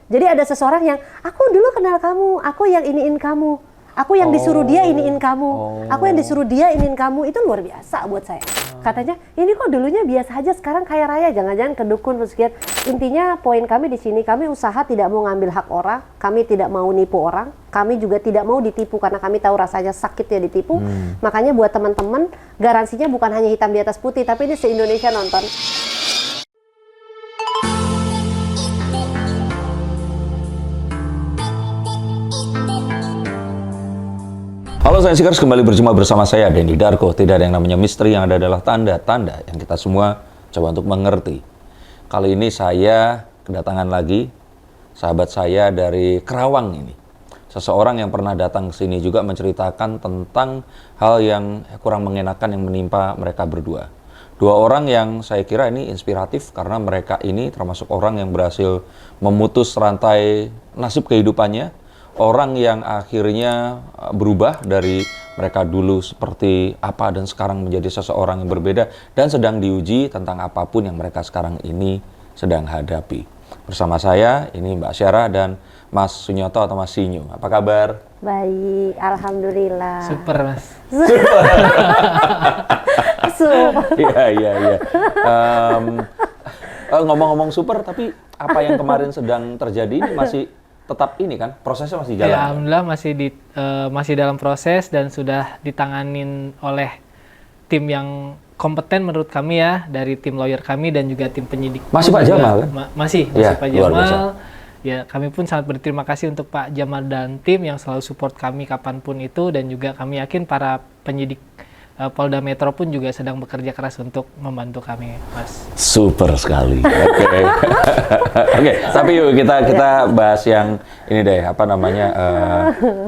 Jadi ada seseorang yang, aku dulu kenal kamu, aku yang iniin kamu, aku yang disuruh dia iniin kamu, aku yang disuruh dia iniin kamu, itu luar biasa buat saya. Katanya, ini kok dulunya biasa aja, sekarang kaya raya, jangan-jangan kedukun, sekian. Intinya poin kami di sini, kami usaha tidak mau ngambil hak orang, kami tidak mau nipu orang, kami juga tidak mau ditipu karena kami tahu rasanya sakit ya ditipu. Makanya buat teman-teman, garansinya bukan hanya hitam di atas putih, tapi ini se-Indonesia nonton. Halo Science-Seekers, kembali berjumpa bersama saya Denny Darko. Tidak ada yang namanya misteri, yang ada adalah tanda-tanda yang kita semua coba untuk mengerti. Kali ini saya kedatangan lagi sahabat saya dari Kerawang ini. Seseorang yang pernah datang ke sini juga menceritakan tentang hal yang kurang mengenakan yang menimpa mereka berdua. Dua orang yang saya kira ini inspiratif karena mereka ini termasuk orang yang berhasil memutus rantai nasib kehidupannya. Orang yang akhirnya berubah dari mereka dulu seperti apa dan sekarang menjadi seseorang yang berbeda dan sedang diuji tentang apapun yang mereka sekarang ini sedang hadapi. Bersama saya ini Mbak Syara dan Mas Sunyoto atau Mas Sinyo. Apa kabar? Baik, alhamdulillah. Super, Mas. Super. Iya. Ngomong-ngomong super, tapi apa yang kemarin sedang terjadi ini masih tetap ini kan, prosesnya masih jalan? Ya, alhamdulillah masih dalam proses dan sudah ditanganin oleh tim yang kompeten menurut kami ya, dari tim lawyer kami dan juga tim penyidik. Masih Pak Jamal kan? Masih Ya, Pak luar Jamal. biasa. Ya, kami pun sangat berterima kasih untuk Pak Jamal dan tim yang selalu support kami kapanpun itu, dan juga kami yakin para penyidik Polda Metro pun juga sedang bekerja keras untuk membantu kami, Mas. Super sekali. Oke. Oke, tapi yuk kita bahas yang ini deh, apa namanya?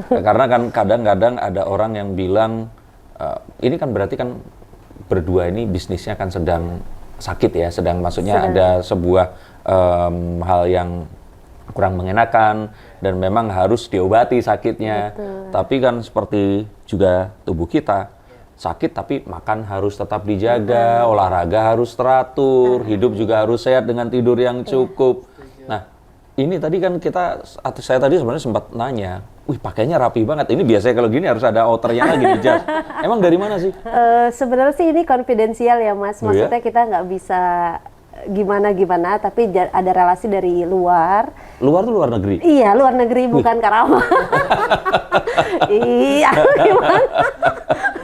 Karena kan kadang-kadang ada orang yang bilang ini kan berarti kan berdua ini bisnisnya kan sedang sakit ya, maksudnya ada sebuah hal yang kurang mengenakan dan memang harus diobati sakitnya. Betul. Tapi kan seperti juga tubuh kita sakit tapi makan harus tetap dijaga, olahraga harus teratur, hidup juga harus sehat dengan tidur yang cukup. Nah, ini tadi kan saya tadi sebenarnya sempat nanya, wih pakainya rapi banget, ini biasanya kalau gini harus ada outernya lagi di jas. Emang dari mana sih? Sebenarnya sih ini konfidensial ya Mas, maksudnya ya? kita nggak bisa gimana-gimana, tapi ada relasi dari luar. Luar tuh luar negeri? Iya, luar negeri, bukan Karawang. Iya, gimana?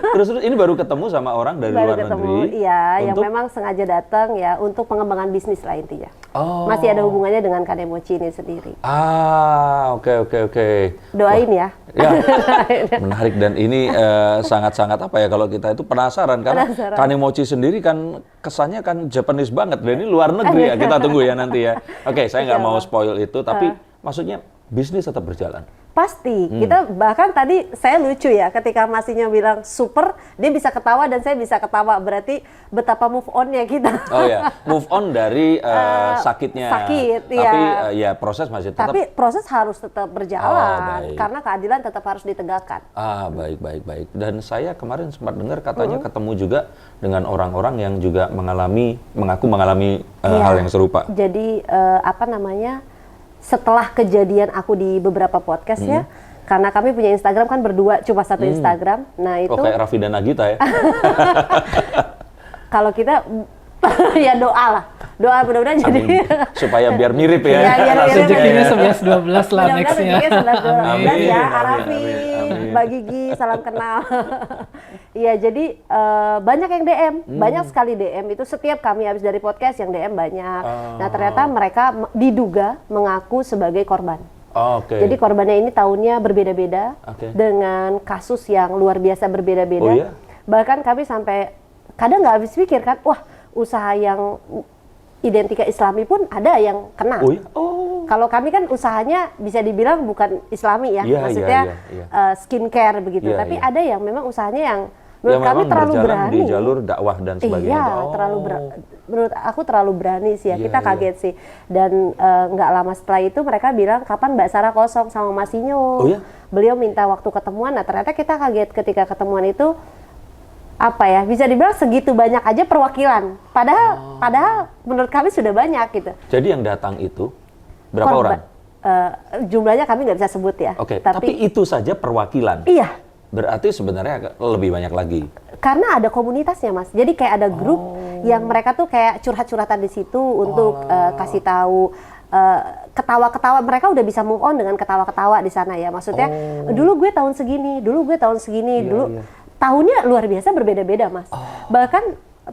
Terus ini baru ketemu sama orang dari luar negeri? Iya, yang memang sengaja datang ya untuk pengembangan bisnis lah intinya. Masih ada hubungannya dengan Kanemochi ini sendiri. Oke. Doain ya. Ya, menarik dan ini sangat-sangat apa ya kalau kita itu penasaran karena Kanemochi sendiri kan kesannya kan Japanese banget dan ini luar negeri ya, kita tunggu ya nanti ya. Oke, saya nggak mau spoil itu tapi maksudnya bisnis tetap berjalan. Pasti, kita bahkan tadi saya lucu ya ketika Masinyo bilang super, dia bisa ketawa dan saya bisa ketawa, berarti betapa move on-nya kita. Oh ya, move on dari sakitnya. Sakit, tapi ya. ya proses masih tetap. Tapi proses harus tetap berjalan, karena keadilan tetap harus ditegakkan. Baik. Dan saya kemarin sempat dengar katanya ketemu juga dengan orang-orang yang juga mengaku mengalami hal yang serupa. Jadi setelah kejadian aku di beberapa podcast ya, karena kami punya Instagram kan berdua, cuma satu Instagram. Nah itu kayak Raffi dan Nagita ya? Kalau kita ya doa mudah-mudahan jadi supaya biar mirip ya. Iya, biar rezekinya 11-12 lah nextnya. Amin ya, Arafi, Mbak Gigi, salam kenal. Iya, jadi banyak yang DM, banyak sekali DM itu setiap kami habis dari podcast yang DM banyak. Nah ternyata mereka diduga mengaku sebagai korban. Jadi korbannya ini tahunnya berbeda-beda dengan kasus yang luar biasa berbeda-beda. Bahkan kami sampai kadang nggak habis pikir kan, wah usaha yang identika Islami pun ada yang kena. Kalau kami kan usahanya bisa dibilang bukan Islami ya, maksudnya skincare begitu. Tapi ada yang memang usahanya yang menurut kami terlalu berani. Di jalur dakwah dan sebagainya. Menurut aku terlalu berani sih ya. Kita kaget sih. Dan nggak lama setelah itu mereka bilang kapan Mbak Sarah kosong sama Masinyo. Beliau minta waktu ketemuan. Nah ternyata kita kaget ketika ketemuan itu. Apa ya, bisa dibilang segitu banyak aja perwakilan. Padahal menurut kami sudah banyak gitu. Jadi yang datang itu berapa orang? jumlahnya kami nggak bisa sebut ya. Oke, tapi itu saja perwakilan. Iya. Berarti sebenarnya lebih banyak lagi. Karena ada komunitasnya, Mas. Jadi kayak ada grup yang mereka tuh kayak curhat-curhatan di situ untuk kasih tahu, ketawa-ketawa. Mereka udah bisa move on dengan ketawa-ketawa di sana ya. Maksudnya dulu gue tahun segini, tahunnya luar biasa berbeda-beda, Mas. Bahkan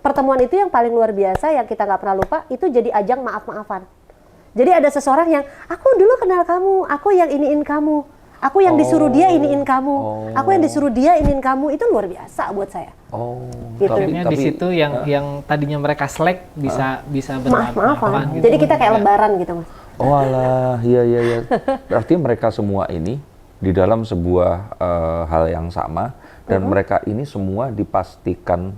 pertemuan itu yang paling luar biasa yang kita nggak pernah lupa itu jadi ajang maaf-maafan. Jadi ada seseorang yang aku dulu kenal kamu, aku yang iniin kamu, aku yang disuruh dia iniin kamu, aku yang disuruh dia iniin kamu, itu luar biasa buat saya. Gitu. Akhirnya di situ yang tadinya mereka slack bisa bermaaf-maafan. Gitu. Jadi kita kayak lebaran gitu, Mas. Oh alah, iya. Berarti mereka semua ini di dalam sebuah hal yang sama dan mereka ini semua dipastikan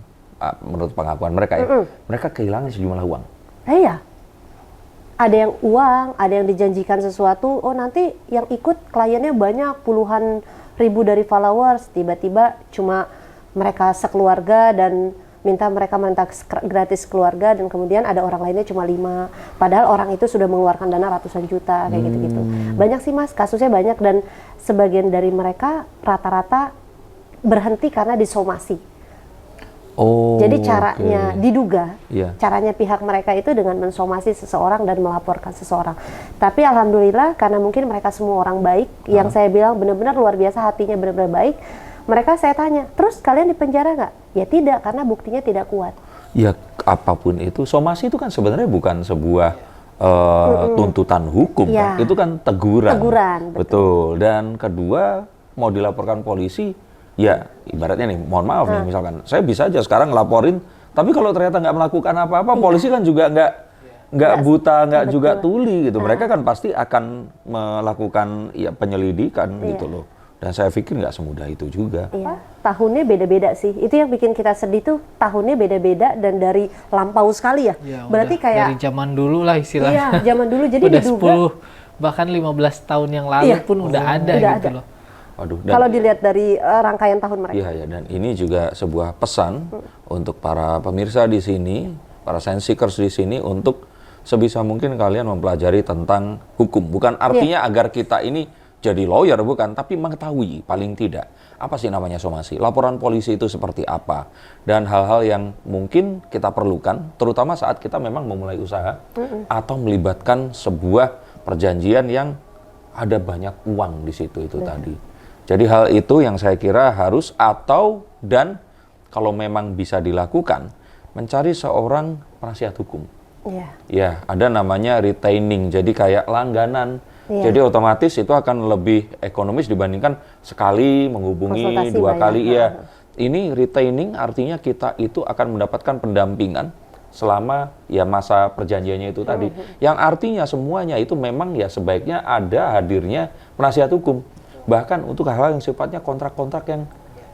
menurut pengakuan mereka ya, mereka kehilangan sejumlah uang. Iya. Ada yang uang, ada yang dijanjikan sesuatu, oh nanti yang ikut kliennya banyak, puluhan ribu dari followers, tiba-tiba cuma mereka sekeluarga dan minta gratis keluarga, dan kemudian ada orang lainnya cuma 5, padahal orang itu sudah mengeluarkan dana ratusan juta, kayak gitu-gitu. Banyak sih, Mas, kasusnya banyak, dan sebagian dari mereka rata-rata berhenti karena disomasi. Jadi caranya diduga, caranya pihak mereka itu dengan mensomasi seseorang dan melaporkan seseorang. Tapi alhamdulillah karena mungkin mereka semua orang baik, yang saya bilang benar-benar luar biasa, hatinya benar-benar baik. Mereka saya tanya, terus kalian di penjara nggak? Ya tidak, karena buktinya tidak kuat. Ya apapun itu, somasi itu kan sebenarnya bukan sebuah tuntutan hukum, kan? Itu kan teguran. Betul. Dan kedua, mau dilaporkan polisi, ya ibaratnya nih, mohon maaf nih, misalkan saya bisa aja sekarang ngelaporin, tapi kalau ternyata nggak melakukan apa-apa, polisi kan juga nggak buta, nggak juga tuli gitu. Mereka kan pasti akan melakukan penyelidikan gitu loh. Dan saya pikir nggak semudah itu juga. Iya. Tahunnya beda-beda sih. Itu yang bikin kita sedih tuh, tahunnya beda-beda dan dari lampau sekali ya. Berarti kayak dari zaman dulu lah istilahnya. Iya, zaman dulu. Jadi udah diduga 10 bahkan 15 tahun yang lalu pun udah ada gitu loh. Waduh, kalau dilihat dari rangkaian tahun mereka. Iya, dan ini juga sebuah pesan untuk para pemirsa di sini, para science seekers di sini, untuk sebisa mungkin kalian mempelajari tentang hukum. Bukan artinya agar kita ini jadi lawyer, bukan, tapi mengetahui paling tidak apa sih namanya somasi, laporan polisi itu seperti apa, dan hal-hal yang mungkin kita perlukan, terutama saat kita memang memulai usaha atau melibatkan sebuah perjanjian yang ada banyak uang di situ itu tadi. Jadi hal itu yang saya kira harus dan kalau memang bisa dilakukan, mencari seorang penasihat hukum. Ya, ada namanya retaining, jadi kayak langganan. Jadi otomatis itu akan lebih ekonomis dibandingkan sekali menghubungi, 2 kali. Ini retaining artinya kita itu akan mendapatkan pendampingan selama masa perjanjiannya itu tadi. Yang artinya semuanya itu memang sebaiknya ada hadirnya penasihat hukum. Bahkan untuk hal-hal yang sifatnya kontrak-kontrak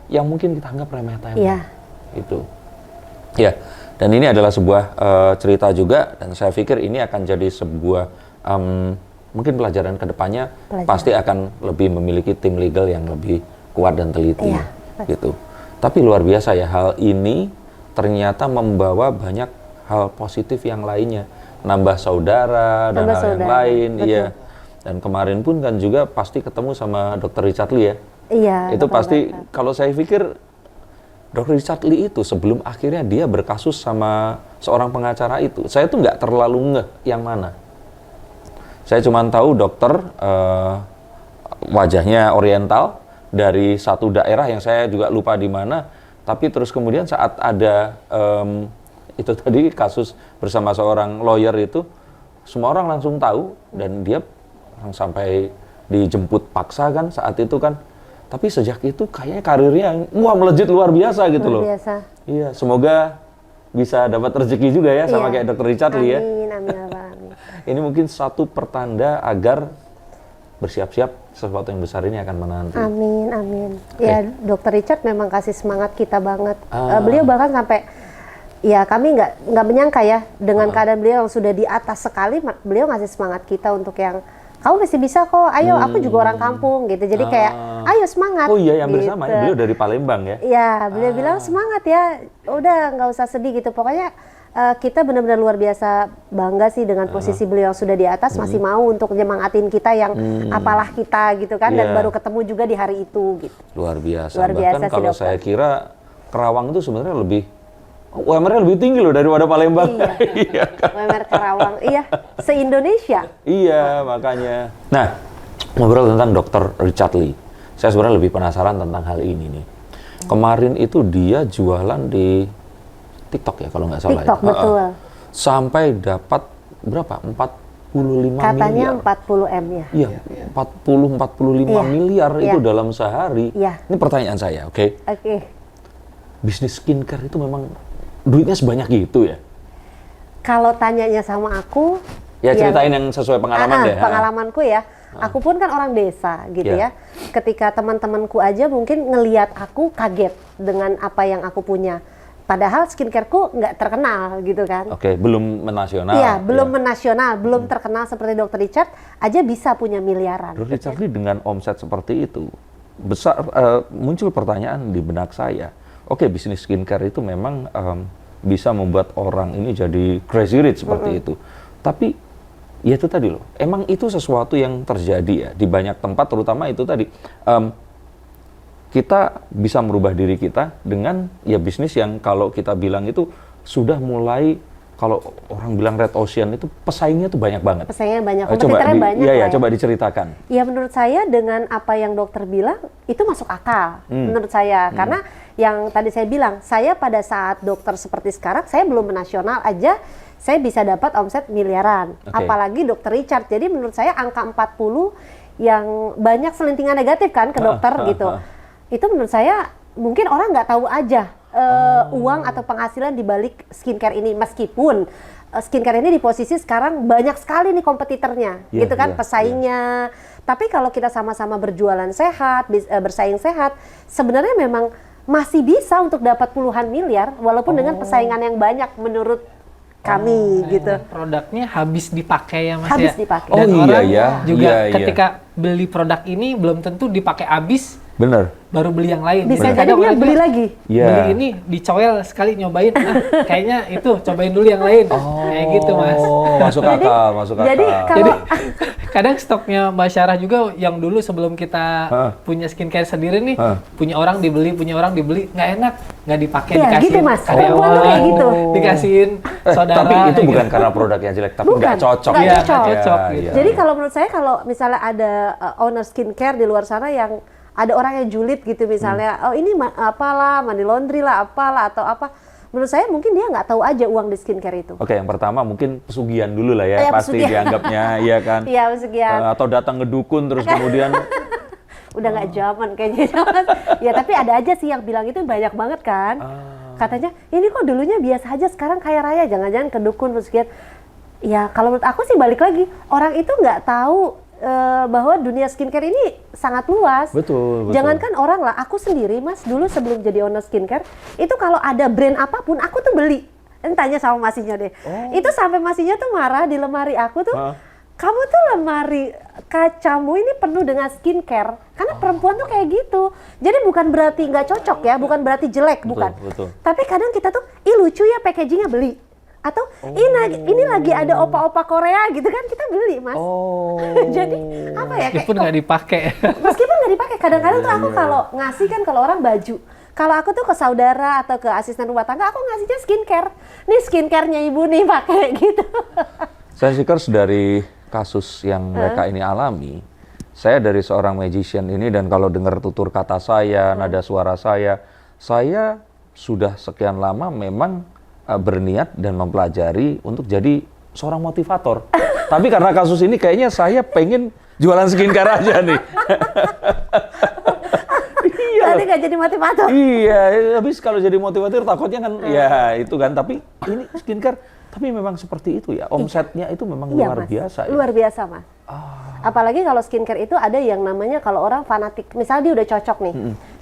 yang mungkin kita anggap remeh-temeh. Itu. Ya, dan ini adalah sebuah cerita juga, dan saya pikir ini akan jadi sebuah mungkin pelajaran kedepannya pasti akan lebih memiliki tim legal yang lebih kuat dan teliti, gitu. Tapi luar biasa ya, hal ini ternyata membawa banyak hal positif yang lainnya, nambah saudara dan hal yang lain, Dan kemarin pun kan juga pasti ketemu sama Dr. Richard Lee ya. Iya. Itu pasti, kalau saya pikir Dr. Richard Lee itu sebelum akhirnya dia berkasus sama seorang pengacara itu, saya tuh nggak terlalu ngeh yang mana. Saya cuma tahu dokter wajahnya oriental dari satu daerah yang saya juga lupa di mana, tapi terus kemudian saat ada itu tadi kasus bersama seorang lawyer itu, semua orang langsung tahu dan dia sampai dijemput paksa kan saat itu kan. Tapi sejak itu kayaknya karirnya melejit luar biasa gitu loh. Iya, semoga bisa dapat rezeki juga ya sama kayak Dr. Richard Lee ya. Amin. Ini mungkin satu pertanda agar bersiap-siap sesuatu yang besar ini akan menanti. Amin. Ya, Dr. Richard memang kasih semangat kita banget. Beliau bahkan sampai kami nggak menyangka ya dengan keadaan beliau yang sudah di atas sekali, beliau ngasih semangat kita untuk yang kamu masih bisa kok, ayo aku juga orang kampung gitu. Jadi kayak ayo semangat. Oh iya, yang bersama ya, beliau dari Palembang ya. Iya, beliau bilang semangat ya, udah nggak usah sedih gitu. Pokoknya kita benar-benar luar biasa bangga sih dengan posisi beliau yang sudah di atas, masih mau untuk nyemangatin kita yang apalah kita gitu kan, dan baru ketemu juga di hari itu gitu. Luar biasa. Luar biasa Bahkan sih, kalau dokter. saya kira Kerawang itu sebenarnya lebih UMR-nya lebih tinggi loh daripada Palembang. Iya. Iya kan? UMR Karawang, iya, se-Indonesia. Iya, makanya. Nah, ngobrol tentang Dr. Richard Lee. Saya sebenarnya lebih penasaran tentang hal ini nih. Kemarin itu dia jualan di TikTok ya kalau nggak salah. TikTok, ya. betul. Sampai dapat berapa? 45 Katanya miliar. 40M ya. Iya, 45 miliar itu Iya. dalam sehari. Iya. Ini pertanyaan saya, oke? Oke. Bisnis skincare itu memang duitnya sebanyak gitu ya? Kalau tanyanya sama aku, Ya ceritain yang sesuai pengalaman deh. pengalamanku ya. Aku pun kan orang desa gitu Iya. ya. Ketika teman-temanku aja mungkin ngeliat aku kaget dengan apa yang aku punya. Padahal skincareku nggak terkenal gitu kan. Oke, belum menasional. Iya, belum ya. menasional, belum terkenal seperti Dr. Richard, aja bisa punya miliaran. Dr. Richard Lee dengan omset seperti itu, besar muncul pertanyaan di benak saya. Oke, bisnis skincare itu memang bisa membuat orang ini jadi crazy rich seperti itu. Tapi ya itu tadi loh, emang itu sesuatu yang terjadi ya di banyak tempat, terutama itu tadi. Kita bisa merubah diri kita dengan ya bisnis yang kalau kita bilang itu sudah mulai, kalau orang bilang red ocean itu pesaingnya tuh banyak banget. Pesaingnya banyak, Coba kompetitornya banyak iya, lah ya, ya. coba diceritakan. Ya menurut saya dengan apa yang dokter bilang itu masuk akal menurut saya, karena yang tadi saya bilang, saya pada saat dokter seperti sekarang saya belum menasional aja saya bisa dapat omset miliaran, Oke. apalagi dokter Richard. Jadi menurut saya angka 40 yang banyak selentingan negatif kan ke dokter gitu, itu menurut saya mungkin orang nggak tahu aja uang atau penghasilan di balik skincare ini, meskipun skincare ini di posisi sekarang banyak sekali nih kompetitornya, Iya, gitu kan, iya, pesaingnya. Tapi kalau kita sama-sama berjualan sehat, bersaing sehat, sebenarnya memang masih bisa untuk dapat puluhan miliar, walaupun dengan persaingan yang banyak menurut kami gitu. Produknya habis dipakai ya Mas Habis ya. dipakai. Dan Oh, iya, orang ya. juga Iya, iya. ketika beli produk ini belum tentu dipakai habis, Bener. baru beli yang lain. Bisa Kadang jadi dia orang beli bilang, lagi. Iya. Beli ini dicoel sekali nyobain, kayaknya itu cobain dulu yang lain. Kayak gitu Mas. Oh, masuk akal, masuk akal. Jadi Jadi kalau kadang stoknya Mbak Syarah juga yang dulu sebelum kita punya skincare sendiri nih, punya orang dibeli, nggak enak, nggak dipakai, Iya, dikasihin gitu, Mas. karyawan, Perempuan tuh kayak gitu. dikasihin saudara. Tapi itu kayak bukan gitu. karena produknya jelek, tapi Bukan, nggak cocok. nggak Iya, cocok. nggak cocok Iya, gitu. iya. Jadi kalau menurut saya, kalau misalnya ada owner skincare di luar sana yang ada orang yang julid gitu misalnya, oh ini apalah, money laundry lah, apalah atau apa. Menurut saya mungkin dia nggak tahu aja uang di skincare itu. Oke, yang pertama mungkin pesugihan dulu lah ya, Iya, pasti pesugihan. dianggapnya, iya kan? Iya, sekian. Atau datang ngedukun terus kemudian, Udah nggak zaman kayaknya. Ya tapi ada aja sih yang bilang itu banyak banget kan. Katanya, ini kok dulunya biasa aja, sekarang kaya raya, jangan-jangan kedukun pesugihan. Ya kalau menurut aku sih balik lagi, orang itu nggak tahu bahwa dunia skincare ini sangat luas. Betul, betul. Jangankan orang lah, aku sendiri Mas, dulu sebelum jadi owner skincare, itu kalau ada brand apapun, aku tuh beli. Tanya sama masinya deh. Itu sampai masinya tuh marah di lemari aku tuh, kamu tuh lemari kacamu ini penuh dengan skincare. Karena perempuan tuh kayak gitu. Jadi bukan berarti nggak cocok ya, bukan berarti jelek, bukan. betul. Tapi kadang kita tuh, ih lucu ya packagingnya, beli. Atau ini lagi ada opa-opa Korea gitu kan, kita beli Mas. oh, Jadi apa ya, Meskipun nggak dipakai. meskipun nggak dipakai, kadang-kadang tuh aku kalau ngasih kan, kalau orang baju, kalau aku tuh ke saudara atau ke asisten rumah tangga, aku ngasihnya skincare. Nih skincare-nya ibu nih, pakai gitu. Sensikers, dari kasus yang mereka ini alami, saya dari seorang magician ini, dan kalau dengar tutur kata saya, nada suara saya sudah sekian lama memang berniat dan mempelajari untuk jadi seorang motivator. Tapi karena kasus ini kayaknya saya pengen jualan skincare aja nih. Iya. Nanti nggak jadi motivator. Iya, habis kalau jadi motivator takutnya kan ya itu kan, tapi ini skincare tapi memang seperti itu ya. Omsetnya itu memang Iya, luar Mas. biasa ya. Luar biasa Mas. Apalagi kalau skincare itu ada yang namanya, kalau orang fanatik, misalnya dia udah cocok nih.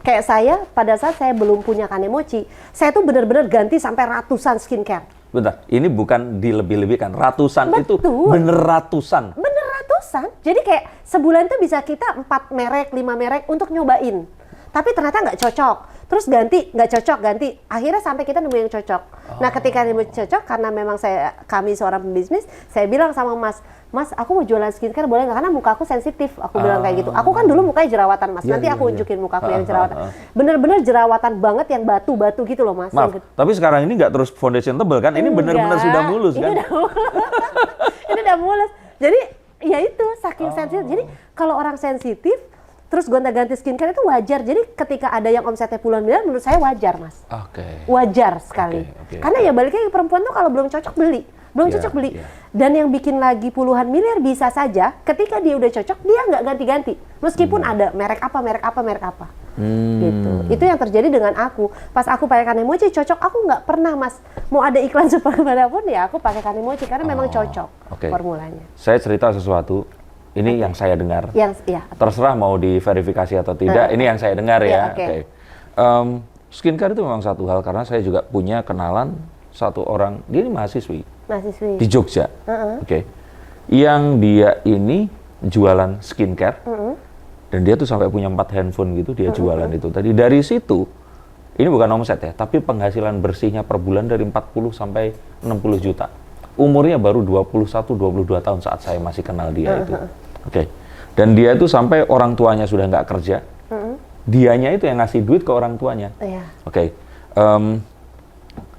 Kayak saya, pada saat saya belum punya Kanemochi, saya tuh bener-bener ganti sampai ratusan skincare. Bentar, ini bukan dilebih-lebihkan, ratusan. Betul. Itu bener ratusan. Bener ratusan. Jadi kayak sebulan tuh bisa kita 4 merek, 5 merek untuk nyobain. Tapi ternyata nggak cocok. terus ganti, nggak cocok, ganti. Akhirnya sampai kita nemu yang cocok. Nah, ketika nemu cocok, karena memang kami seorang pembisnis, saya bilang sama Mas, aku mau jualan skincare boleh nggak? Karena muka aku sensitif, aku bilang kayak gitu. Aku kan dulu mukanya jerawatan, Mas. Nanti aku unjukin muka aku yang jerawatan. Bener-bener jerawatan banget yang batu-batu gitu loh, Mas. Maaf, tapi sekarang ini nggak terus foundation tebel kan? Ini bener-bener sudah mulus kan? Ini udah mulus. Jadi, ya itu, saking sensitif. Jadi, kalau orang sensitif, terus gonta-ganti skincare itu wajar. Jadi ketika ada yang omsetnya puluhan miliar, menurut saya wajar, Mas. Wajar sekali. Karena ya balik lagi, perempuan tuh kalau belum cocok beli. Dan yang bikin lagi puluhan miliar bisa saja ketika dia udah cocok, dia nggak ganti-ganti. Meskipun ada merek apa. Gitu. Itu yang terjadi dengan aku. Pas aku pakai Kanimochi cocok, aku nggak pernah, Mas. Mau ada iklan seperti manapun ya aku pakai Kanimochi karena memang cocok formulanya. Saya cerita sesuatu. Ini yang saya dengar. Terserah mau diverifikasi atau tidak. Ini yang saya dengar ya. Skincare itu memang satu hal karena saya juga punya kenalan satu orang. Dia ini mahasiswi di Jogja. Yang dia ini jualan skincare dan dia tuh sampai punya 4 handphone gitu. Dia jualan itu. Tadi dari situ ini bukan omset ya, tapi penghasilan bersihnya per bulan dari 40 sampai 60 juta. Umurnya baru 21-22 tahun saat saya masih kenal dia itu. Dan dia itu sampai orang tuanya sudah nggak kerja, dianya itu yang ngasih duit ke orang tuanya.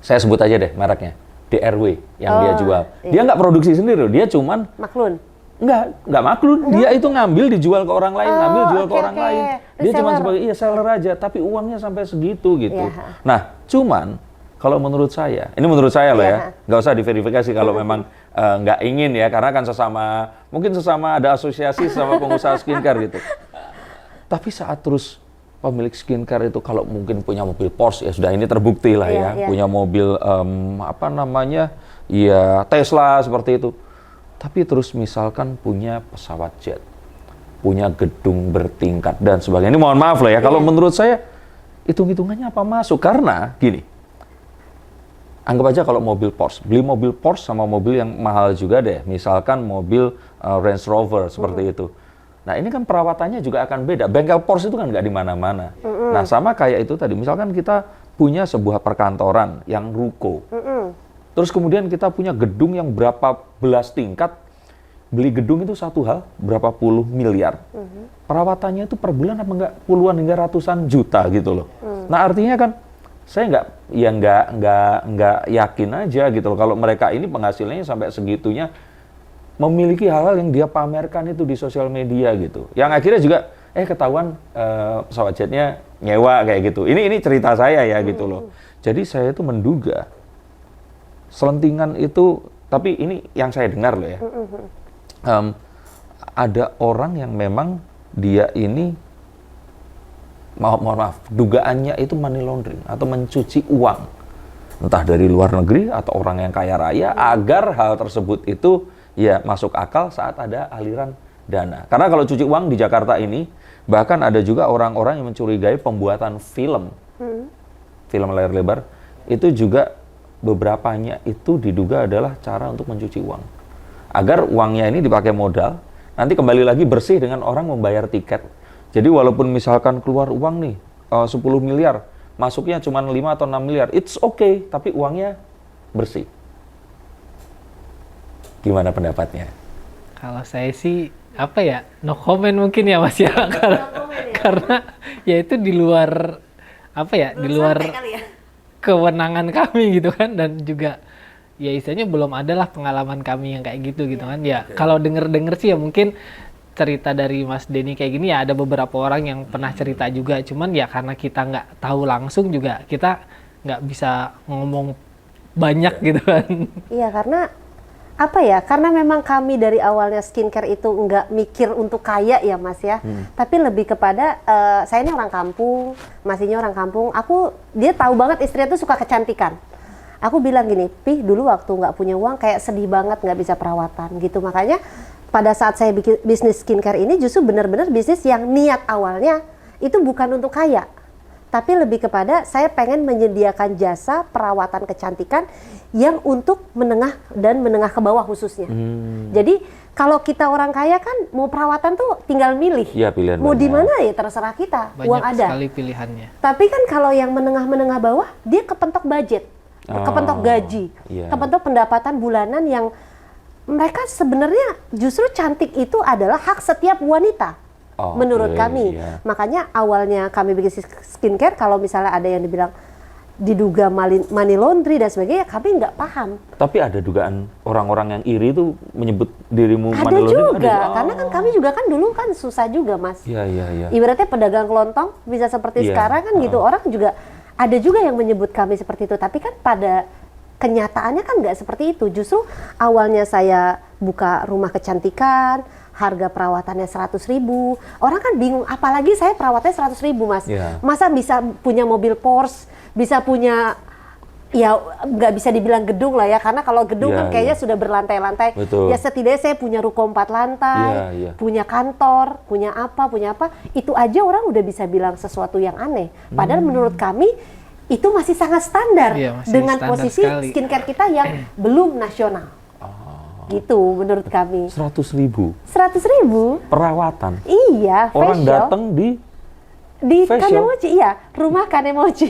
Saya sebut aja deh mereknya, DRW yang dia jual. Dia nggak produksi sendiri, dia cuman maklun. Nggak maklun, dia itu ngambil dijual ke orang lain, ngambil jual ke orang lain. Dia cuma sebagai seller aja, tapi uangnya sampai segitu gitu. Nah, cuman kalau menurut saya, ini menurut saya loh ya, nggak usah diverifikasi kalau memang nggak ingin ya, karena kan mungkin sesama ada asosiasi sama pengusaha skincare gitu. Tapi saat terus pemilik skincare itu kalau mungkin punya mobil Porsche, ya sudah ini terbukti lah ya, punya mobil Tesla seperti itu. Tapi terus misalkan punya pesawat jet, punya gedung bertingkat dan sebagainya. Ini mohon maaf lah ya, kalau menurut saya hitung-hitungannya apa masuk, karena gini. Anggap aja kalau mobil Porsche, beli mobil Porsche sama mobil yang mahal juga deh, misalkan mobil Range Rover seperti itu. Nah ini kan perawatannya juga akan beda, bengkel Porsche itu kan nggak di mana-mana. Nah sama kayak itu tadi, misalkan kita punya sebuah perkantoran yang ruko, terus kemudian kita punya gedung yang berapa belas tingkat, beli gedung itu satu hal, berapa puluh miliar. Perawatannya itu per bulan apa enggak puluhan hingga ratusan juta gitu loh. Nah artinya kan, saya nggak yakin aja gitu loh kalau mereka ini penghasilannya sampai segitunya memiliki hal-hal yang dia pamerkan itu di sosial media gitu. Yang akhirnya juga ketahuan pesawat jetnya nyewa kayak gitu. Ini cerita saya ya gitu loh. Jadi saya itu menduga selentingan itu, tapi ini yang saya dengar loh ya. Ada orang yang memang dia ini mohon maaf, dugaannya itu money laundering atau mencuci uang, entah dari luar negeri atau orang yang kaya raya, agar hal tersebut itu ya masuk akal saat ada aliran dana. Karena kalau cuci uang di Jakarta ini, bahkan ada juga orang-orang yang mencurigai pembuatan film layar lebar, itu juga beberapanya itu diduga adalah cara untuk mencuci uang, agar uangnya ini dipakai modal, nanti kembali lagi bersih dengan orang membayar tiket. Jadi walaupun misalkan keluar uang nih 10 miliar, masuknya cuma 5 atau 6 miliar, it's okay, tapi uangnya bersih. Gimana pendapatnya? Kalau saya sih, no comment mungkin ya Mas ya. Karena ya itu di luar, di luar kewenangan kami gitu kan, dan juga ya istilahnya belum ada lah pengalaman kami yang kayak gitu kan. Ya kalau denger sih ya mungkin cerita dari Mas Denny kayak gini ya ada beberapa orang yang pernah cerita juga, cuman ya karena kita nggak tahu langsung juga kita nggak bisa ngomong banyak gitu kan. Iya, karena karena memang kami dari awalnya skincare itu nggak mikir untuk kaya ya Mas ya, tapi lebih kepada saya ini orang kampung, Mas ini orang kampung, dia tahu banget istrinya tuh suka kecantikan. Aku bilang gini, Pih dulu waktu nggak punya uang kayak sedih banget nggak bisa perawatan gitu, makanya pada saat saya bikin bisnis skincare ini justru benar-benar bisnis yang niat awalnya itu bukan untuk kaya, tapi lebih kepada saya pengen menyediakan jasa perawatan kecantikan yang untuk menengah dan menengah ke bawah khususnya. Jadi kalau kita orang kaya kan mau perawatan tuh tinggal milih. Iya, pilihan mau banyak. di mana ya terserah kita, Banyak uang ada. sekali pilihannya. Tapi kan kalau yang menengah-menengah bawah dia kepentok budget, kepentok gaji, iya. kepentok pendapatan bulanan yang mereka sebenarnya justru cantik itu adalah hak setiap wanita. Oh, Menurut oke, kami. iya. Makanya awalnya kami bikin skincare, kalau misalnya ada yang dibilang diduga money laundry dan sebagainya, kami nggak paham. Tapi ada dugaan orang-orang yang iri itu menyebut dirimu Ada money laundering? juga, karena kan kami juga kan dulu kan susah juga, Mas. Iya, iya, iya. Ibaratnya pedagang kelontong bisa seperti Iya, sekarang kan gitu. Orang juga ada juga yang menyebut kami seperti itu. Tapi kan pada kenyataannya kan nggak seperti itu. Justru awalnya saya buka rumah kecantikan, harga perawatannya 100.000. Orang kan bingung, apalagi saya perawatnya 100.000, Mas. Iya. Masa bisa punya mobil Porsche, bisa punya, ya nggak bisa dibilang gedung lah ya, karena kalau gedung Iya, kan kayaknya iya. sudah berlantai-lantai. Betul. Ya setidaknya saya punya ruko 4 lantai, Iya, iya. punya kantor, punya apa, itu aja orang udah bisa bilang sesuatu yang aneh. Padahal menurut kami itu masih sangat standar Iya, masih dengan standar posisi sekali. skincare kita yang belum nasional. Gitu menurut kami. 100.000 100.000? perawatan. Iya, Orang facial. datang di Di facial? Kanemochi, iya, rumah Kanemochi.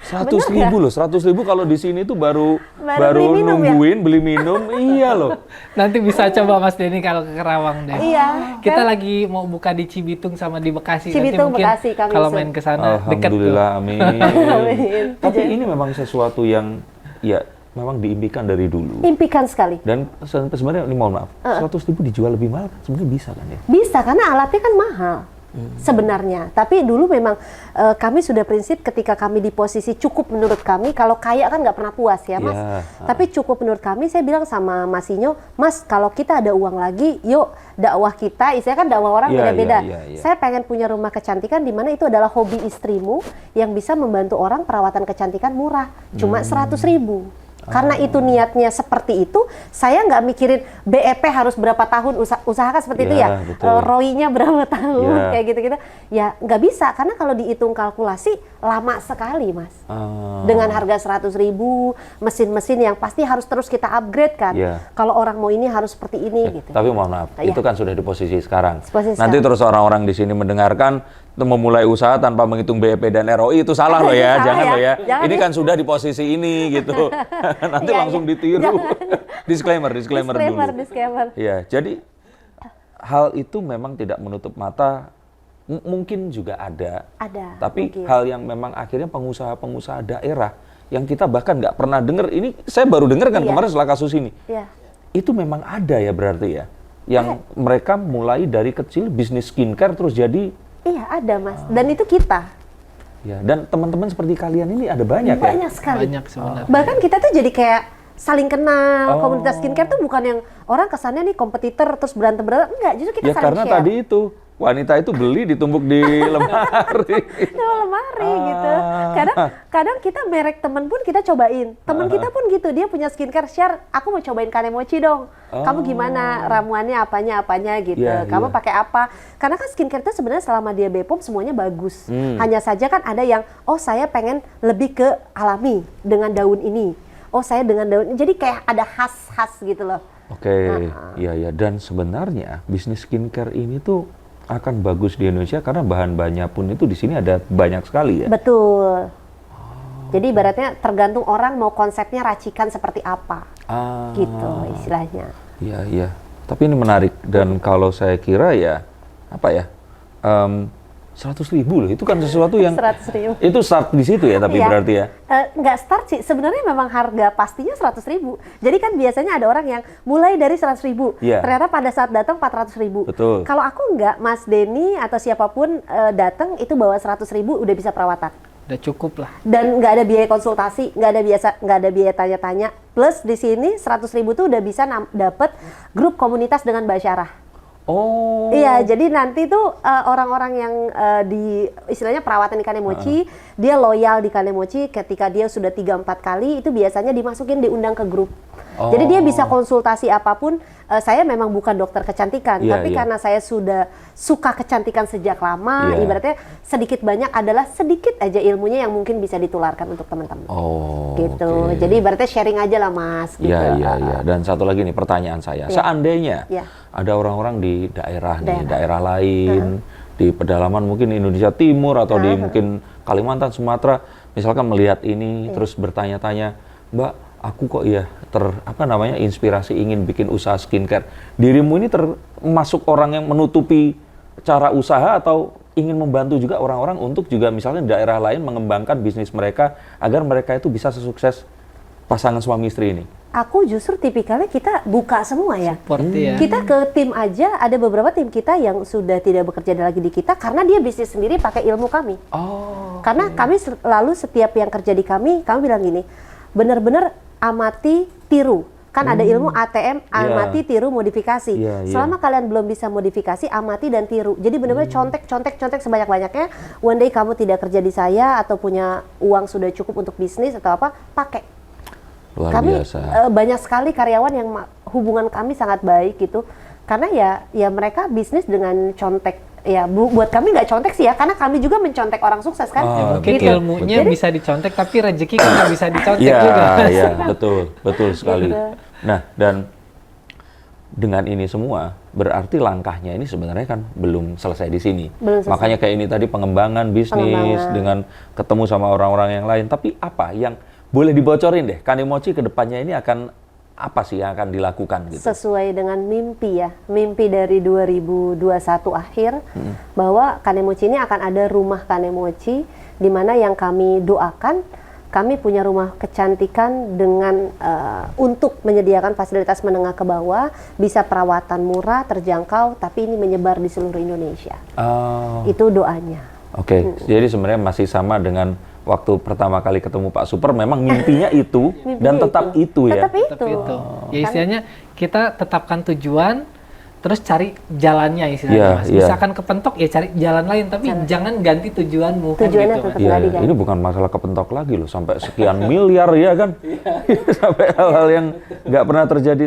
100.000 loh. 100.000 kalau di sini tuh baru beli minum ya? nungguin beli minum. Iya loh. Nanti bisa coba Mas Denny kalau ke Kerawang deh. Iya, Kita kan? lagi mau buka di Cibitung sama di Bekasi. Cibitung, nanti mungkin Bekasi, kami kalau usul. main ke sana dekat tuh. Alhamdulillah, amin. Amin. Tapi ini memang sesuatu yang ya memang diimpikan dari dulu. Impikan sekali. Dan sebenarnya ini mohon maaf, 100.000 dijual lebih mahal kan sebenarnya bisa kan ya? Bisa, karena alatnya kan mahal sebenarnya. Tapi dulu memang kami sudah prinsip ketika kami di posisi cukup menurut kami, kalau kaya kan nggak pernah puas ya, Mas. Ya, Tapi cukup menurut kami, saya bilang sama Mas Inyo, Mas, kalau kita ada uang lagi, yuk dakwah kita, istilahnya kan dakwah orang Ya, beda-beda. ya. Saya pengen punya rumah kecantikan di mana itu adalah hobi istrimu yang bisa membantu orang perawatan kecantikan murah, cuma 100.000. Karena itu niatnya seperti itu, saya nggak mikirin BEP harus berapa tahun, usahakan seperti itu ya, betul. ROI-nya berapa tahun, Ya. kayak gitu-gitu. Ya nggak bisa, karena kalau dihitung kalkulasi, lama sekali, Mas. Ah, Dengan harga 100.000, mesin-mesin yang pasti harus terus kita upgrade kan. Ya. Kalau orang mau ini harus seperti ini gitu. Tapi mohon maaf, Ya. itu kan sudah di posisi sekarang. Posisi Nanti sekarang. terus orang-orang di sini mendengarkan memulai usaha tanpa menghitung BEP dan ROI itu salah loh ya, Salah jangan ya. loh ya. Jangan Ini ya. kan sudah di posisi ini gitu. Nanti Iya, langsung iya. ditiru. Jangan. disclaimer dulu. Disclaimer. Iya, jadi hal itu memang tidak menutup mata, mungkin juga ada. Ada. Tapi mungkin. hal yang memang akhirnya pengusaha-pengusaha daerah yang kita bahkan nggak pernah dengar, ini saya baru dengar kan Iya. kemarin setelah kasus ini. Iya. Itu memang ada ya berarti ya, yang mereka mulai dari kecil bisnis skincare terus jadi, Iya ada, Mas. Dan itu kita. ya. Dan teman-teman seperti kalian ini ada banyak ya. Banyak sekali. Banyak sebenarnya. Bahkan kita tuh jadi kayak saling kenal. Oh. Komunitas skincare tuh bukan yang orang kesannya nih kompetitor terus berantem. Enggak, justru kita Ya saling karena share. tadi itu wanita itu beli ditumpuk di lemari. Nah, lemari gitu. Kadang kita merek temen pun kita cobain. Temen kita pun gitu, dia punya skincare share, aku mau cobain Kanemochi dong. Kamu gimana ramuannya apanya gitu. Iya, Kamu iya. pakai apa? Karena kan skincare itu sebenarnya selama dia BPOM semuanya bagus. Hanya saja kan ada yang saya pengen lebih ke alami dengan daun ini. Saya dengan daun. Jadi kayak ada khas-khas gitu loh. Oke, iya. Dan sebenarnya bisnis skincare ini tuh akan bagus di Indonesia karena bahan-bahannya pun itu di sini ada banyak sekali ya. Betul. Jadi ibaratnya tergantung orang mau konsepnya racikan seperti apa. Gitu istilahnya. Iya. Tapi ini menarik dan kalau saya kira ya apa ya, 100.000 loh, itu kan sesuatu yang 100.000. itu start di situ ya, tapi Iya. berarti ya. Nggak start sih, sebenarnya memang harga pastinya 100.000. Jadi kan biasanya ada orang yang mulai dari 100.000, Iya. ternyata pada saat datang 400.000. Betul. Kalau aku nggak, Mas Denny atau siapapun datang itu bawa 100.000 udah bisa perawatan. Udah cukup lah. Dan nggak ada biaya konsultasi, nggak ada biaya tanya-tanya. Plus di sini 100.000 tuh udah bisa dapet grup komunitas dengan Mbak Syarah. Oh. Iya, jadi nanti tuh orang-orang yang di istilahnya perawatan di Kanemochi, dia loyal di Kanemochi ketika dia sudah 3-4 kali itu biasanya dimasukin diundang ke grup. Jadi dia bisa konsultasi apapun. Saya memang bukan dokter kecantikan, tapi karena saya sudah suka kecantikan sejak lama, ibaratnya sedikit banyak adalah sedikit aja ilmunya yang mungkin bisa ditularkan untuk teman-teman. Gitu. Jadi ibaratnya sharing aja lah Mas. Gitu. Iya. Dan satu lagi nih pertanyaan saya, seandainya ada orang-orang di daerah lain, di pedalaman mungkin Indonesia Timur atau di mungkin Kalimantan, Sumatera, misalkan melihat ini terus bertanya-tanya, Mbak, aku kok inspirasi ingin bikin usaha skincare. Dirimu ini termasuk orang yang menutupi cara usaha atau ingin membantu juga orang-orang untuk juga misalnya di daerah lain mengembangkan bisnis mereka agar mereka itu bisa sesukses pasangan suami istri ini? Aku justru tipikalnya kita buka semua ya. Support ya. Kita ke tim aja, ada beberapa tim kita yang sudah tidak bekerja lagi di kita karena dia bisnis sendiri pakai ilmu kami. Karena kami selalu setiap yang kerja di kami bilang gini, benar-benar amati, tiru. Kan ada ilmu ATM, amati, tiru, modifikasi. Selama kalian belum bisa modifikasi, amati dan tiru. Jadi benar-benar contek sebanyak-banyaknya. One day kamu tidak kerja di saya atau punya uang sudah cukup untuk bisnis atau apa, pakai. Luar kami biasa. Banyak sekali karyawan yang hubungan kami sangat baik gitu. Karena ya mereka bisnis dengan contek. Ya buat kami nggak contek sih ya, karena kami juga mencontek orang sukses kan. Mungkin gitu. Ilmunya bisa dicontek, tapi rezeki kan nggak bisa dicontek juga. Iya, betul sekali. Nah, dan dengan ini semua berarti langkahnya ini sebenarnya kan belum selesai di sini. Makanya kayak ini tadi pengembangan bisnis dengan ketemu sama orang-orang yang lain. Tapi apa yang boleh dibocorin deh? Kanemochi ke depannya ini akan apa sih yang akan dilakukan gitu? Sesuai dengan mimpi ya, mimpi dari 2021 akhir bahwa Kanemochi ini akan ada rumah Kanemochi di mana yang kami doakan, kami punya rumah kecantikan dengan untuk menyediakan fasilitas menengah ke bawah, bisa perawatan murah, terjangkau, tapi ini menyebar di seluruh Indonesia. Itu doanya. Oke. Jadi sebenarnya masih sama dengan waktu pertama kali ketemu Pak Super, memang mimpinya itu dan tetap itu ya. Tetap itu. Ya istilahnya kita tetapkan tujuan, terus cari jalannya istilahnya Mas. Misalkan kepentok ya cari jalan lain, tapi jangan ganti tujuanmu. Tujuannya kan gitu, tetap tadi kan. Ini bukan masalah kepentok lagi loh, sampai sekian miliar ya kan. Sampai hal-hal yang nggak pernah terjadi.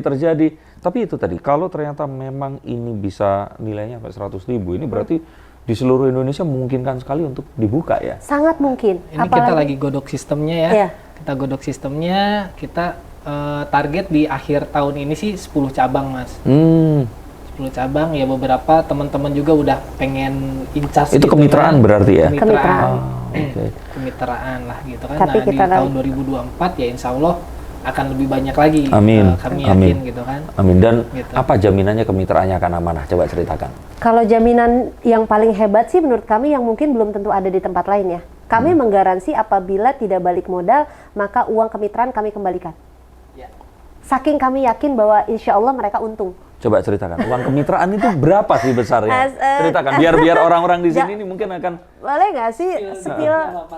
Tapi itu tadi, kalau ternyata memang ini bisa nilainya sampai 100.000, ini berarti di seluruh Indonesia memungkinkan sekali untuk dibuka ya? Sangat mungkin. Ini kita lagi godok sistemnya ya. Kita godok sistemnya, kita target di akhir tahun ini sih 10 cabang Mas. 10 cabang ya, beberapa teman-teman juga udah pengen incas. Itu gitu kemitraan kan. berarti ya? Kemitraan. Kemitraan lah gitu kan. Tapi nah di tahun 2024 ya insya Allah akan lebih banyak lagi. Amin. Kami yakin gitu kan. Amin. Dan gitu. apa jaminannya kemitraannya akan amanah? Coba ceritakan. Kalau jaminan yang paling hebat sih menurut kami yang mungkin belum tentu ada di tempat lain ya. Kami menggaransi apabila tidak balik modal, maka uang kemitraan kami kembalikan. Saking kami yakin bahwa insya Allah mereka untung. Coba ceritakan, uang kemitraan itu berapa sih besarnya? Ceritakan, biar orang-orang di sini ini mungkin akan... Boleh nggak sih,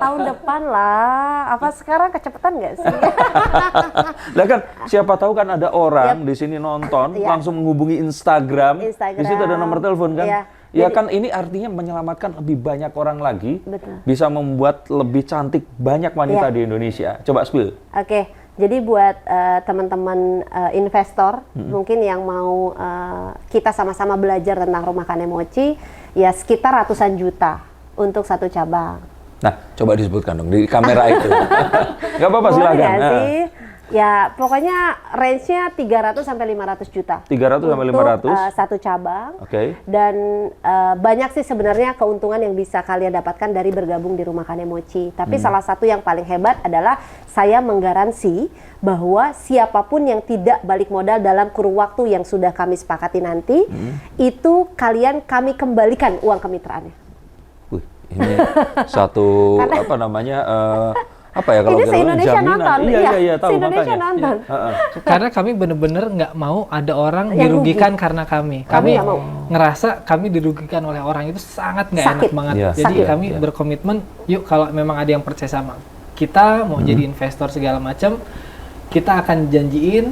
tahun depan lah, apa sekarang kecepatan nggak sih? Lah kan, siapa tahu kan ada orang di sini nonton, langsung menghubungi Instagram, di situ ada nomor telepon kan? Ya kan ini artinya menyelamatkan lebih banyak orang lagi, bisa membuat lebih cantik banyak wanita di Indonesia. Coba spill. Oke. Jadi buat teman-teman investor mungkin yang mau kita sama-sama belajar tentang rumah Kanemochi, ya sekitar ratusan juta untuk satu cabang. Nah, coba disebutkan dong di kamera itu. Gak apa-apa, silakan. Sih? Ya, pokoknya range-nya 300 sampai 500 juta. 300 sampai 500 untuk satu cabang. Oke. Dan banyak sih sebenarnya keuntungan yang bisa kalian dapatkan dari bergabung di rumah Kanemochi. Tapi salah satu yang paling hebat adalah saya menggaransi bahwa siapapun yang tidak balik modal dalam kurun waktu yang sudah kami sepakati nanti, itu kami kembalikan uang kemitraannya. Wih, ini satu apa namanya? Apa ya kalau ini se-Indonesia nonton, iya tahu se-Indonesia makanya. nonton. Karena kami benar-benar nggak mau ada orang dirugikan karena kami. Kami ngerasa kami dirugikan oleh orang itu sangat nggak enak banget. Jadi kami berkomitmen, yuk kalau memang ada yang percaya sama kita, mau jadi investor segala macam, kita akan janjiin,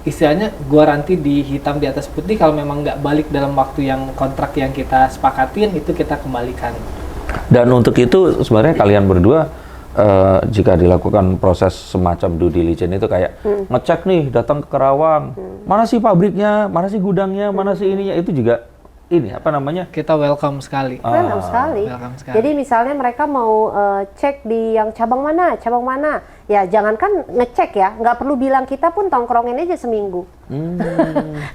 istilahnya garansi di hitam di atas putih, kalau memang nggak balik dalam waktu yang kontrak yang kita sepakatin, itu kita kembalikan. Dan untuk itu sebenarnya kalian berdua jika dilakukan proses semacam due diligence itu kayak ngecek nih, datang ke Karawang, mana sih pabriknya, mana sih gudangnya, mana sih ininya, itu juga ini apa namanya? Kita welcome sekali. Welcome sekali. Welcome sekali. Jadi misalnya mereka mau cek di yang cabang mana, ya jangankan ngecek ya, nggak perlu bilang, kita pun tongkrongin aja seminggu.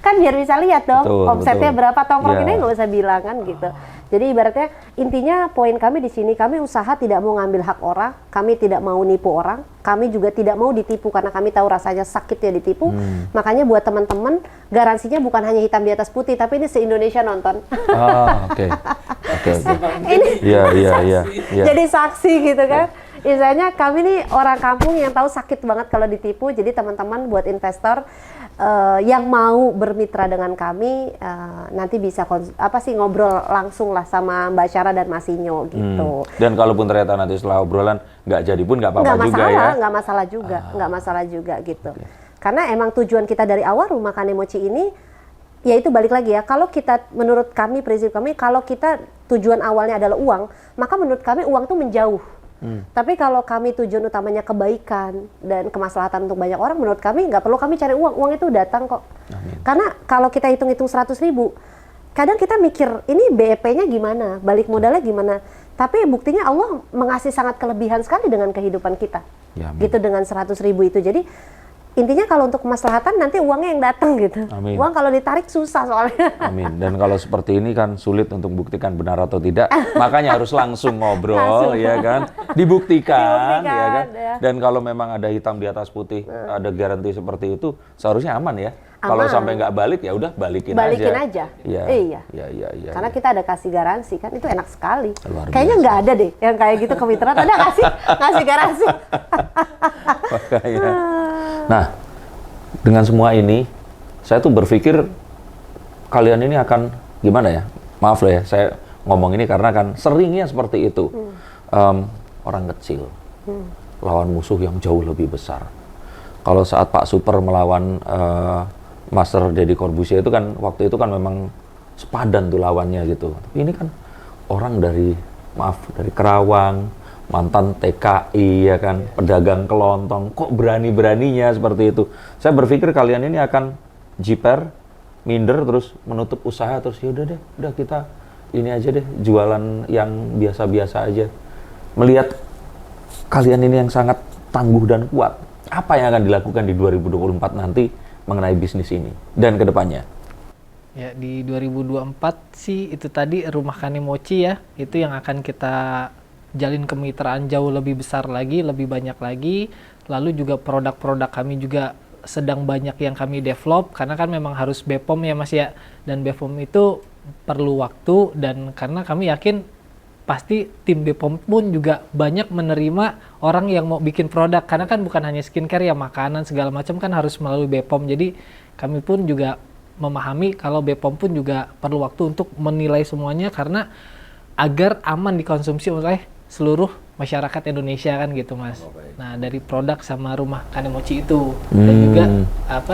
Kan biar bisa lihat dong, Betul, omsetnya betul. berapa, tongkrongin aja Iya. nggak usah bilang kan gitu. Jadi ibaratnya intinya poin kami di sini, kami usaha tidak mau ngambil hak orang, kami tidak mau nipu orang, kami juga tidak mau ditipu karena kami tahu rasanya sakit ya ditipu. Makanya buat teman-teman, garansinya bukan hanya hitam di atas putih, tapi ini se-Indonesia nonton. Oke. Ini Iya. jadi saksi gitu kan. Misalnya kami nih orang kampung yang tahu sakit banget kalau ditipu. Jadi teman-teman buat investor yang mau bermitra dengan kami nanti bisa ngobrol langsung lah sama Mbak Syara dan Mas Inyo gitu. Dan kalaupun ternyata nanti setelah obrolan nggak jadi pun nggak apa-apa juga ya. Nggak masalah juga gitu. Karena emang tujuan kita dari awal Rumah Kanemochi ini, ya itu balik lagi ya, kalau kita, menurut kami, prinsip kami, kalau kita tujuan awalnya adalah uang, maka menurut kami uang tuh menjauh. Tapi kalau kami tujuan utamanya kebaikan dan kemaslahatan untuk banyak orang, menurut kami nggak perlu kami cari uang itu datang kok. Amin. Karena kalau kita hitung-hitung 100.000, kadang kita mikir ini BEP-nya gimana, balik modalnya gimana. Tapi buktinya Allah mengasih sangat kelebihan sekali dengan kehidupan kita. Ya, amin. Gitu dengan 100.000 itu. Jadi intinya kalau untuk kemaslahatan nanti uangnya yang datang gitu. Amin. Uang kalau ditarik susah soalnya. Amin. Dan kalau seperti ini kan sulit untuk buktikan benar atau tidak, makanya harus langsung ngobrol, ya kan? Dibuktikan, ya kan? Ya. Dan kalau memang ada hitam di atas putih, ada garansi seperti itu, seharusnya aman ya. Kalau sampai nggak balik, ya udah balikin aja. Iya. Iya. Iya. Karena kita ada kasih garansi kan, itu enak sekali. Luar Kayaknya biasa. nggak ada deh yang kayak gitu kemitraan, ada kasih garansi. Makanya. Nah, dengan semua ini, saya tuh berpikir kalian ini akan gimana ya? Maaf loh ya, saya ngomong ini karena kan seringnya seperti itu. Orang kecil lawan musuh yang jauh lebih besar. Kalau saat Pak Super melawan Master Deddy Corbuzier itu kan, waktu itu kan memang sepadan tuh lawannya gitu. Tapi ini kan orang dari Kerawang, mantan TKI ya kan, pedagang kelontong, kok berani-beraninya seperti itu. Saya berpikir kalian ini akan jiper, minder, terus menutup usaha, terus yaudah deh, udah kita ini aja deh, jualan yang biasa-biasa aja. Melihat kalian ini yang sangat tangguh dan kuat, apa yang akan dilakukan di 2024 nanti mengenai bisnis ini dan kedepannya? Ya, di 2024 sih itu tadi Rumah Kanemochi ya, itu yang akan kita jalin kemitraan jauh lebih besar lagi, lebih banyak lagi. Lalu juga produk-produk kami juga sedang banyak yang kami develop, karena kan memang harus BPOM ya Mas ya, dan BPOM itu perlu waktu, dan karena kami yakin pasti tim BPOM pun juga banyak menerima orang yang mau bikin produk, karena kan bukan hanya skincare ya, makanan segala macam kan harus melalui BPOM. Jadi kami pun juga memahami kalau BPOM pun juga perlu waktu untuk menilai semuanya, karena agar aman dikonsumsi oleh seluruh masyarakat Indonesia kan gitu Mas. Nah, dari produk sama Rumah Kanemochi itu, dan juga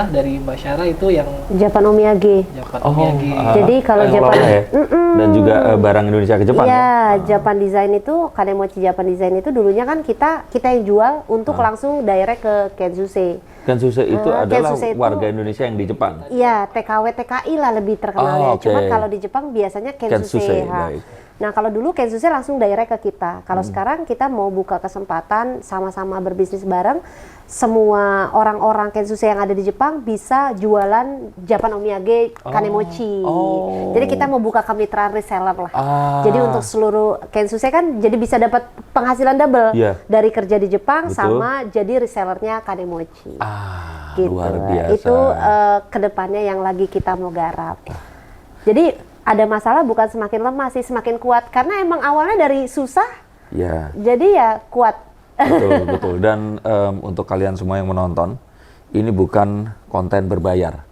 dari Mbak Syara itu yang Japan Omiyage. Omiyage. Jadi kalau yang Japan lokal ya? Dan juga barang Indonesia ke Jepan ya? Iya, Japan Design itu, Kanemochi Japan Design itu dulunya kan kita yang jual untuk langsung direct ke Kensuse. Kensuse itu adalah Kensuse itu, warga Indonesia yang di Jepang? Iya, TKW TKI lah lebih terkenalnya. Okay. Cuma kalau di Jepang biasanya Kensuse. Baik. Nah, kalau dulu Kensuse langsung direct ke kita. Kalau sekarang kita mau buka kesempatan sama-sama berbisnis bareng, semua orang-orang Kensuse yang ada di Jepang bisa jualan Japan Omiyage Kanemochi. Jadi kita mau buka kemitraan reseller lah. Jadi untuk seluruh Kensuse kan jadi bisa dapat penghasilan double dari kerja di Jepang sama jadi resellernya Kanemochi. Gitu. Luar biasa. Itu kedepannya yang lagi kita mau garap. Jadi ada masalah bukan semakin lemah sih, semakin kuat. Karena emang awalnya dari susah, jadi ya kuat. Betul. Dan untuk kalian semua yang menonton, ini bukan konten berbayar.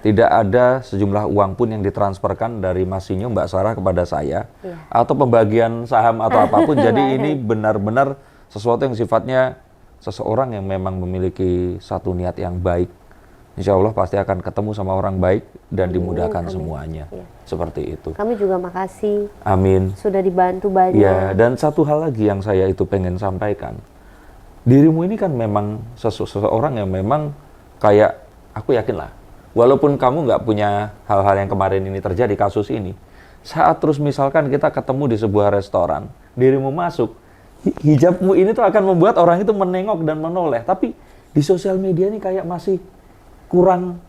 Tidak ada sejumlah uang pun yang ditransferkan dari Mas Sinyo, Mbak Sarah kepada saya, atau pembagian saham atau apapun. Jadi ini benar-benar sesuatu yang sifatnya seseorang yang memang memiliki satu niat yang baik. Insya Allah pasti akan ketemu sama orang baik dan dimudahkan semuanya. Seperti itu. Kami juga makasih. Amin. Sudah dibantu banyak. Ya, dan satu hal lagi yang saya itu pengen sampaikan. dirimu ini kan memang seseorang yang memang kayak, aku yakin lah, walaupun kamu nggak punya hal-hal yang kemarin ini terjadi, kasus ini, saat terus misalkan kita ketemu di sebuah restoran, dirimu masuk, hijabmu ini tuh akan membuat orang itu menengok dan menoleh. Tapi di sosial media ini kayak masih kurang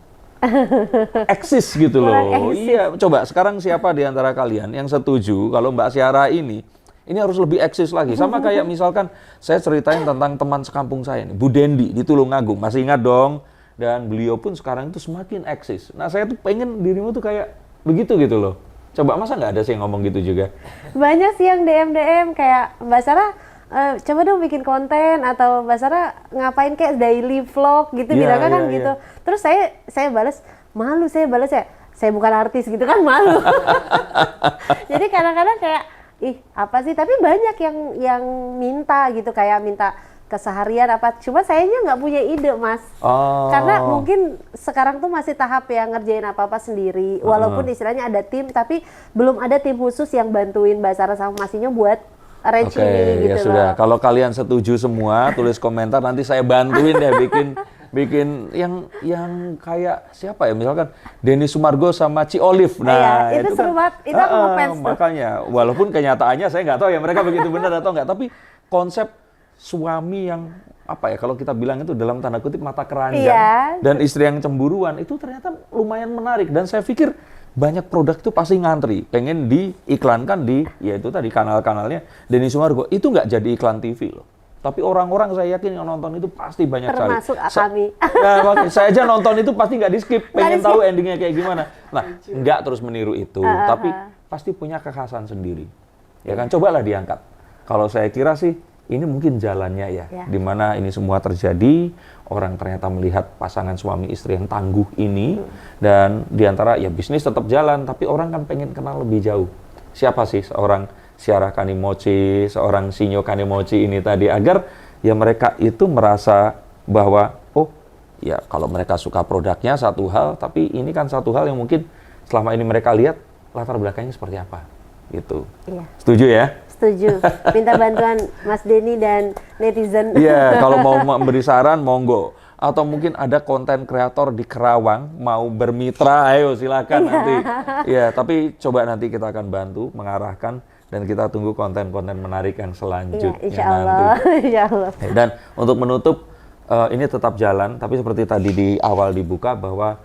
eksis gitu loh. Iya, coba sekarang siapa di antara kalian yang setuju kalau Mbak Syara ini harus lebih eksis lagi. Sama kayak misalkan saya ceritain tentang teman sekampung saya nih, Bu Dendi di Tulungagung, masih ingat dong? Dan beliau pun sekarang itu semakin eksis. Nah, saya tuh pengen dirimu tuh kayak begitu gitu loh. Coba, masa nggak ada sih yang ngomong gitu juga? Banyak sih yang DM kayak, Mbak Sarah, coba dong bikin konten, atau Mbak Sarah ngapain kayak daily vlog gitu, bilangnya kan gitu. Terus saya balas, malu saya balas ya, saya bukan artis gitu kan, malu. Jadi kadang-kadang kayak, ih apa sih, tapi banyak yang minta gitu, kayak minta keseharian apa, cuma sayanya nggak punya ide, Mas. Karena mungkin sekarang tuh masih tahap yang ngerjain apa-apa sendiri, walaupun istilahnya ada tim, tapi belum ada tim khusus yang bantuin Mbak Sarah sama Mas Inyo buat arrange ini gitu ya sudah. Kalau kalian setuju semua, tulis komentar, nanti saya bantuin ya bikin yang kayak siapa ya, misalkan Denny Sumargo sama Ci Olive. Nah, itu seru banget, itu aku ngefans tuh. Makanya, walaupun kenyataannya saya nggak tahu ya mereka begitu benar atau nggak, tapi konsep suami yang apa ya, kalau kita bilang itu dalam tanda kutip mata keranjang, dan istri yang cemburuan, itu ternyata lumayan menarik. Dan saya pikir banyak produk itu pasti ngantri, pengen diiklankan di, ya itu tadi kanal-kanalnya Denny Sumargo. Itu nggak jadi iklan TV loh. Tapi orang-orang saya yakin yang nonton itu pasti banyak sekali. Termasuk kami. Nah, saya aja nonton itu pasti nggak di-skip, pengen tahu endingnya kayak gimana. Nah, nggak terus meniru itu, tapi pasti punya kekhasan sendiri. Ya kan, cobalah diangkat. Kalau saya kira sih, ini mungkin jalannya ya, di mana ini semua terjadi, orang ternyata melihat pasangan suami istri yang tangguh ini, dan diantara ya bisnis tetap jalan, tapi orang kan pengen kenal lebih jauh. Siapa sih seorang Syara Kanimochi, seorang Sinyo Kanimochi ini tadi, agar ya mereka itu merasa bahwa, oh ya kalau mereka suka produknya satu hal, tapi ini kan satu hal yang mungkin selama ini mereka lihat latar belakangnya seperti apa, gitu. Iya. Setuju ya? Setuju. Minta bantuan Mas Denny dan netizen. Iya, kalau mau memberi saran, monggo. Atau mungkin ada konten kreator di Kerawang mau bermitra, ayo silakan nanti. Ya, tapi coba nanti kita akan bantu mengarahkan, dan kita tunggu konten-konten menarik yang selanjutnya Insya Allah. nanti. Insya Allah. Dan untuk menutup, ini tetap jalan, tapi seperti tadi di awal dibuka bahwa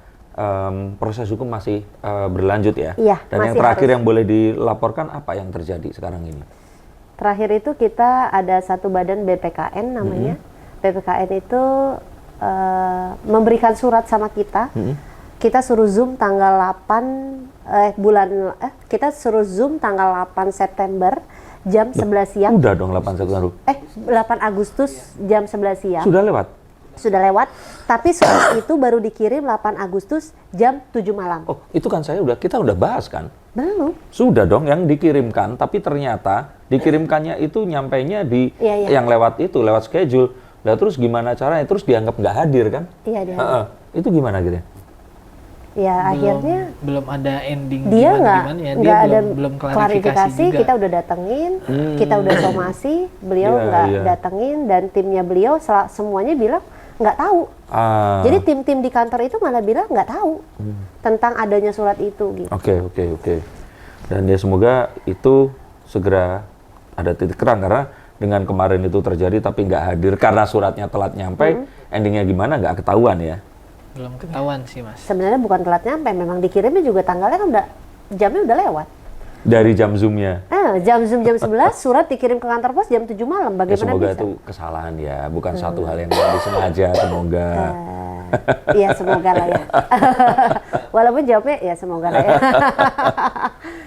proses hukum masih berlanjut ya. Iya, dan yang terakhir yang boleh dilaporkan apa yang terjadi sekarang ini? Terakhir itu kita ada satu badan BPKN namanya. BPKN itu memberikan surat sama kita. Kita suruh Zoom tanggal 8 kita suruh Zoom tanggal 8 September jam 11 siang. Udah dong 8 September. 8 Agustus jam 11 siang. Sudah lewat? Sudah lewat, tapi surat itu baru dikirim 8 Agustus jam 7 malam. Oh, itu kan kita udah bahas kan? Belum. Sudah dong yang dikirimkan, tapi ternyata dikirimkannya itu nyampainya di yang lewat schedule. Lah terus gimana caranya? Terus dianggap nggak hadir kan? Iya, dianggap. Itu gimana gitu? Ya akhirnya belum ada ending, dia nggak ada belum klarifikasi juga. Kita udah datengin, kita udah somasi, beliau nggak datengin, dan timnya beliau semuanya bilang nggak tahu. Jadi tim-tim di kantor itu malah bilang nggak tahu tentang adanya surat itu gitu. Oke. Dan ya semoga itu segera ada titik terang, karena dengan kemarin itu terjadi tapi nggak hadir karena suratnya telat nyampe, endingnya gimana nggak ketahuan ya. Belum ketahuan sih, Mas. Sebenarnya bukan telat nyampe, memang dikirimnya juga tanggalnya kan jamnya udah lewat. Dari jam Zoom-nya? Jam Zoom jam 11, surat dikirim ke kantor pos jam 7 malam, bagaimana semoga bisa? Itu kesalahan ya, bukan satu hal yang disengaja, semoga. Iya, semoga lah ya. Walaupun jawabnya ya semoga lah ya.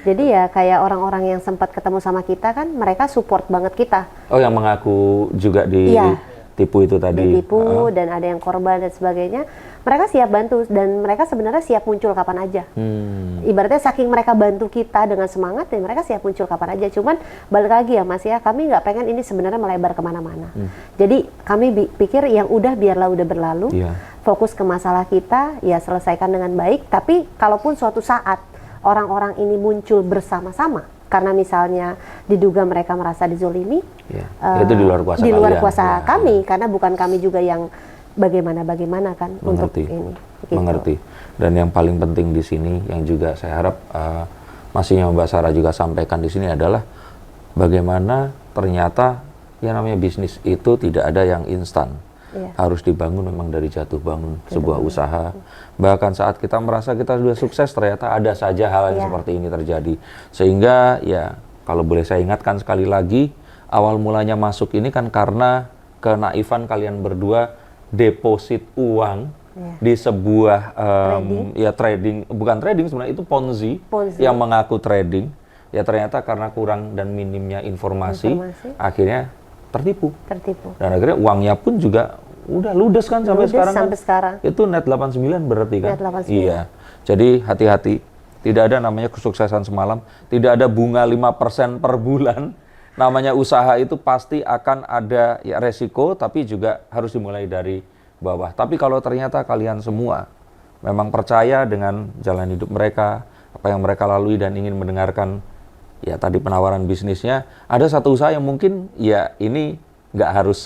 Jadi ya kayak orang-orang yang sempat ketemu sama kita kan, mereka support banget kita. Oh, yang mengaku juga ditipu itu tadi? Ditipu, dan ada yang korban dan sebagainya. Mereka siap bantu, dan mereka sebenarnya siap muncul kapan aja. Ibaratnya saking mereka bantu kita dengan semangat, dan mereka siap muncul kapan aja. Cuman balik lagi ya Mas ya, kami nggak pengen ini sebenarnya melebar kemana-mana. Jadi kami pikir yang biarlah udah berlalu. Fokus ke masalah kita, ya selesaikan dengan baik. Tapi kalaupun suatu saat orang-orang ini muncul bersama-sama, karena misalnya diduga mereka merasa dizolimi, itu di luar kuasa di luar kalian. kuasa kami, karena bukan kami juga yang bagaimana kan untuk ini. Gitu. Mengerti. Dan yang paling penting di sini, yang juga saya harap masihnya Mbak Sarah juga sampaikan di sini adalah bagaimana ternyata yang namanya bisnis itu tidak ada yang instan. Harus dibangun memang dari jatuh bangun sebuah usaha. Bahkan saat kita merasa kita sudah sukses, ternyata ada saja hal yang seperti ini terjadi. Sehingga ya kalau boleh saya ingatkan sekali lagi, awal mulanya masuk ini kan karena kenaifan kalian berdua deposit uang di sebuah trading, bukan trading sebenarnya, itu Ponzi. Yang mengaku trading. Ya ternyata karena kurang dan minimnya informasi. Akhirnya tertipu. Dan akhirnya uangnya pun juga udah ludes kan sampai sekarang. Itu net 89 berarti kan? Net 89. Iya. Jadi hati-hati. Tidak ada namanya kesuksesan semalam. Tidak ada bunga 5% per bulan. Namanya usaha itu pasti akan ada ya resiko, tapi juga harus dimulai dari bawah. Tapi kalau ternyata kalian semua memang percaya dengan jalan hidup mereka, apa yang mereka lalui dan ingin mendengarkan ya tadi penawaran bisnisnya, ada satu usaha yang mungkin ya ini nggak harus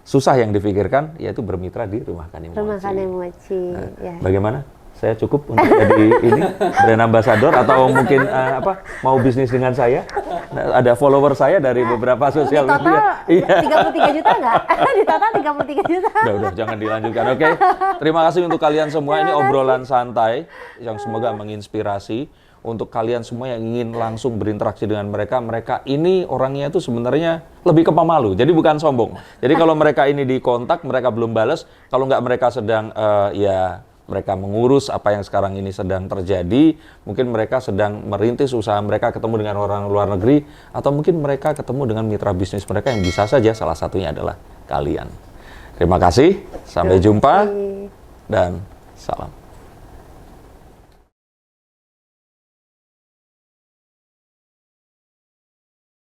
susah yang dipikirkan, yaitu bermitra di Rumah Kane Mochi. Rumah Kane Mochi. Nah, bagaimana? Saya cukup untuk jadi ini brand ambassador atau mungkin mau bisnis dengan saya? Nah, ada follower saya dari beberapa sosial media. Di total 33 juta nggak? Di total 33 juta. Udah, jangan dilanjutkan. Oke. Terima kasih untuk kalian semua. Ini obrolan santai yang semoga menginspirasi. Untuk kalian semua yang ingin langsung berinteraksi dengan mereka, mereka ini orangnya itu sebenarnya lebih ke pemalu, jadi bukan sombong. Jadi kalau mereka ini dikontak, mereka belum balas, kalau nggak mereka sedang mereka mengurus apa yang sekarang ini sedang terjadi, mungkin mereka sedang merintis usaha mereka, ketemu dengan orang luar negeri, atau mungkin mereka ketemu dengan mitra bisnis mereka yang bisa saja salah satunya adalah kalian. Terima kasih, sampai jumpa, dan salam.